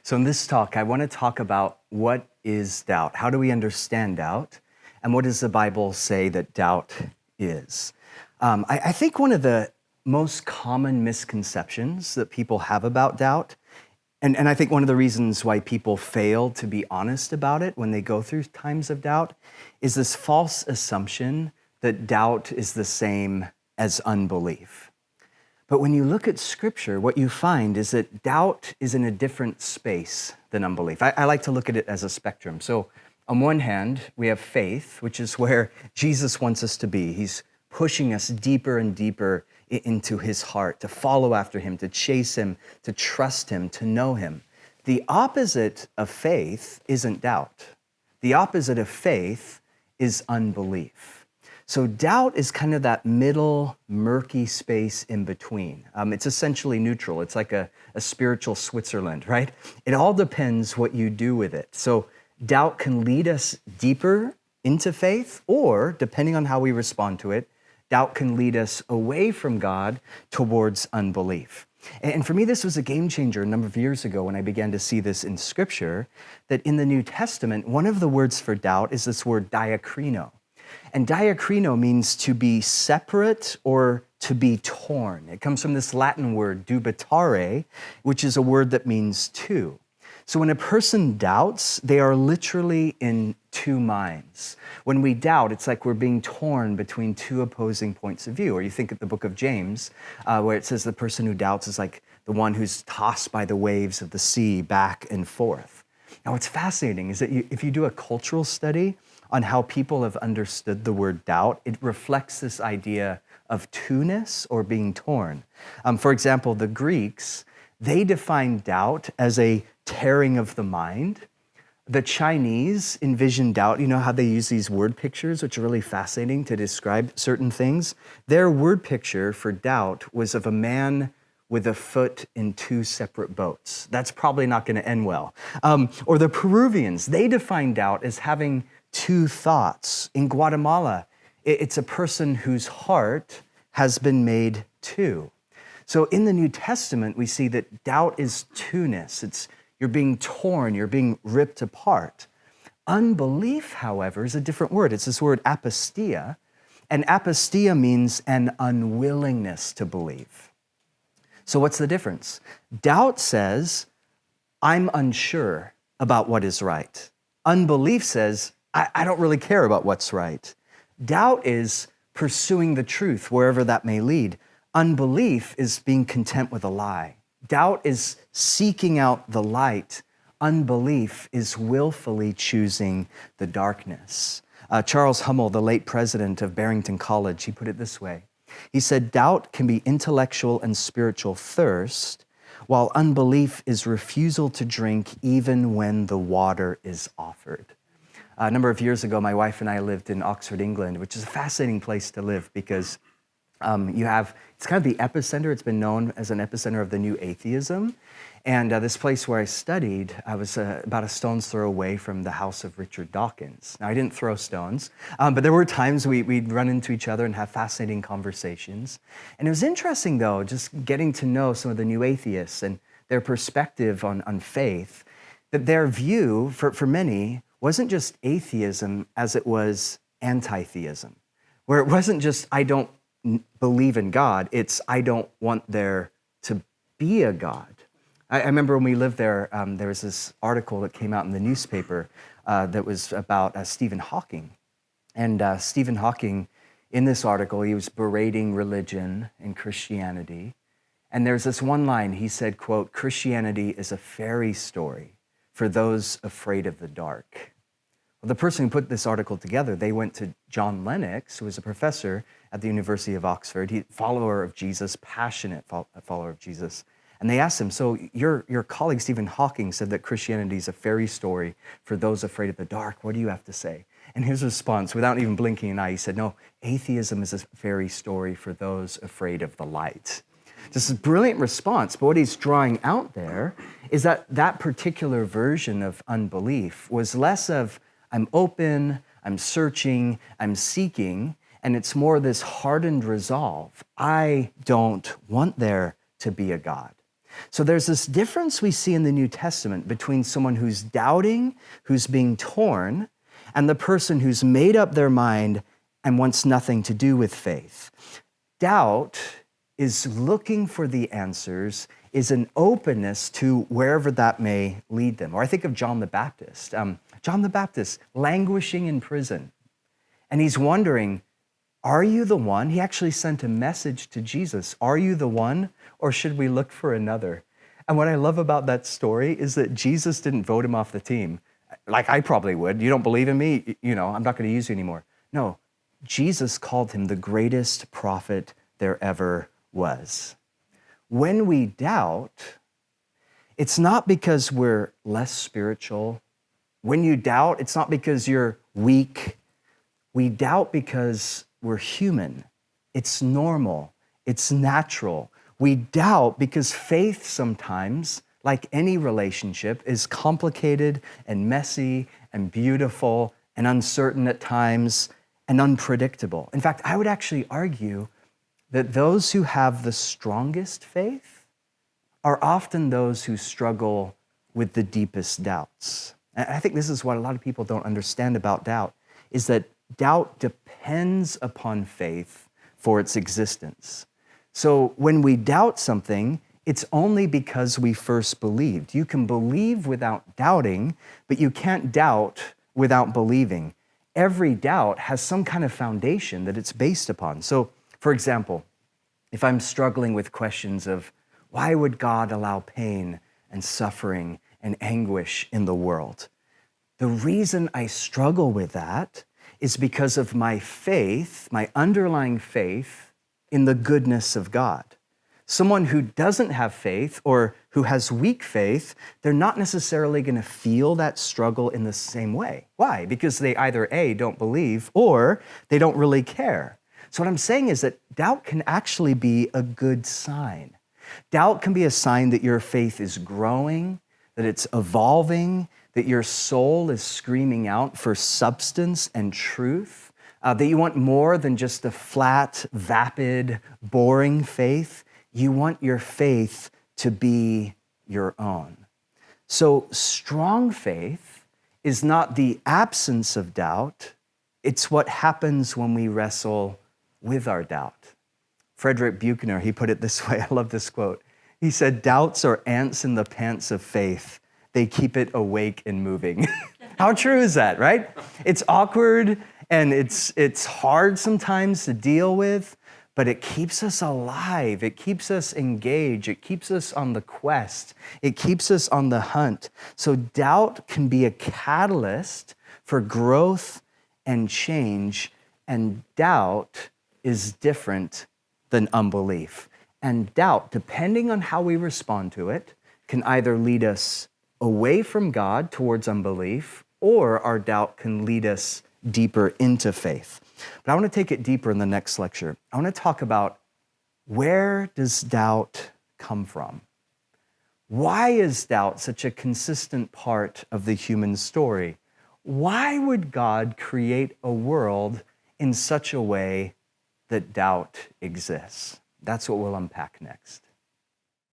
So in this talk, I want to talk about what is doubt? How do we understand doubt? And what does the Bible say that doubt is? I think one of the most common misconceptions that people have about doubt, and I think one of the reasons why people fail to be honest about it when they go through times of doubt, is this false assumption that doubt is the same as unbelief. But when you look at Scripture, what you find is that doubt is in a different space than unbelief. I like to look at it as a spectrum. So on one hand, we have faith, which is where Jesus wants us to be. He's pushing us deeper and deeper into his heart, to follow after him, to chase him, to trust him, to know him. The opposite of faith isn't doubt. The opposite of faith is unbelief. So doubt is kind of that middle, murky space in between. It's essentially neutral. It's like a spiritual Switzerland, right? It all depends what you do with it. So doubt can lead us deeper into faith, or depending on how we respond to it, doubt can lead us away from God towards unbelief. And for me, this was a game changer a number of years ago when I began to see this in Scripture, that in the New Testament, one of the words for doubt is this word diakrino. And diakrino means to be separate or to be torn. It comes from this Latin word dubitare, which is a word that means two. So when a person doubts, they are literally in two minds. When we doubt, it's like we're being torn between two opposing points of view. Or you think of the book of James, where it says the person who doubts is like the one who's tossed by the waves of the sea back and forth. Now, what's fascinating is that if you do a cultural study on how people have understood the word doubt, it reflects this idea of two-ness or being torn. For example, the Greeks, they defined doubt as a tearing of the mind. The Chinese envision doubt, you know how they use these word pictures, which are really fascinating to describe certain things? Their word picture for doubt was of a man with a foot in two separate boats. That's probably not going to end well. Or the Peruvians, they define doubt as having two thoughts. In Guatemala, it's a person whose heart has been made two. So in the New Testament, we see that doubt is two-ness. You're being torn, you're being ripped apart. Unbelief, however, is a different word. It's this word apostia, and apostia means an unwillingness to believe. So what's the difference? Doubt says, I'm unsure about what is right. Unbelief says, I don't really care about what's right. Doubt is pursuing the truth wherever that may lead. Unbelief is being content with a lie. Doubt is seeking out the light. Unbelief is willfully choosing the darkness. Charles Hummel, the late president of Barrington College, he put it this way. He said, doubt can be intellectual and spiritual thirst, while unbelief is refusal to drink even when the water is offered. A number of years ago, my wife and I lived in Oxford, England, which is a fascinating place to live because it's kind of the epicenter. It's been known as an epicenter of the new atheism. And this place where I studied, I was about a stone's throw away from the house of Richard Dawkins. Now, I didn't throw stones, but there were times we'd run into each other and have fascinating conversations. And it was interesting, though, just getting to know some of the new atheists and their perspective on faith, that their view, for many, wasn't just atheism as it was anti-theism, where it wasn't just, I don't believe in God, it's, I don't want there to be a God. I remember when we lived there, there was this article that came out in the newspaper that was about Stephen Hawking. And Stephen Hawking, in this article, he was berating religion and Christianity. And there's this one line, he said, quote, "Christianity is a fairy story for those afraid of the dark." Well, the person who put this article together, they went to John Lennox, who was a professor at the University of Oxford, follower of Jesus, passionate follower of Jesus. And they asked him, so your colleague Stephen Hawking said that Christianity is a fairy story for those afraid of the dark. What do you have to say? And his response, without even blinking an eye, he said, no, atheism is a fairy story for those afraid of the light. Just a brilliant response, but what he's drawing out there is that that particular version of unbelief was less of, I'm open, I'm searching, I'm seeking, and it's more this hardened resolve. I don't want there to be a God. So there's this difference we see in the New Testament between someone who's doubting, who's being torn, and the person who's made up their mind and wants nothing to do with faith. Doubt is looking for the answers, is an openness to wherever that may lead them. Or I think of John the Baptist. John the Baptist languishing in prison. And he's wondering, are you the one? He actually sent a message to Jesus. Are you the one, or should we look for another? And what I love about that story is that Jesus didn't vote him off the team. Like I probably would. You don't believe in me? I'm not going to use you anymore. No, Jesus called him the greatest prophet there ever was. When we doubt, it's not because we're less spiritual. When you doubt, it's not because you're weak. We doubt because we're human. It's normal. It's natural. We doubt because faith sometimes, like any relationship, is complicated and messy and beautiful and uncertain at times and unpredictable. In fact, I would actually argue that those who have the strongest faith are often those who struggle with the deepest doubts. And I think this is what a lot of people don't understand about doubt, is that doubt depends upon faith for its existence. So when we doubt something, it's only because we first believed. You can believe without doubting, but you can't doubt without believing. Every doubt has some kind of foundation that it's based upon. So, for example, if I'm struggling with questions of why would God allow pain and suffering and anguish in the world? The reason I struggle with that is because of my faith, my underlying faith in the goodness of God. Someone who doesn't have faith or who has weak faith, they're not necessarily going to feel that struggle in the same way. Why? Because they either A, don't believe, or they don't really care. So what I'm saying is that doubt can actually be a good sign. Doubt can be a sign that your faith is growing, that it's evolving, that your soul is screaming out for substance and truth, that you want more than just a flat, vapid, boring faith. You want your faith to be your own. So strong faith is not the absence of doubt. It's what happens when we wrestle with our doubt. Frederick Buechner, he put it this way. I love this quote. He said, "Doubts are ants in the pants of faith. They keep it awake and moving." How true is that, right? It's awkward and it's hard sometimes to deal with, but it keeps us alive. It keeps us engaged. It keeps us on the quest. It keeps us on the hunt. So doubt can be a catalyst for growth and change, and doubt is different than unbelief. And doubt, depending on how we respond to it, can either lead us away from God towards unbelief, or our doubt can lead us deeper into faith. But I want to take it deeper in the next lecture. I want to talk about, where does doubt come from? Why is doubt such a consistent part of the human story? Why would God create a world in such a way that doubt exists? That's what we'll unpack next.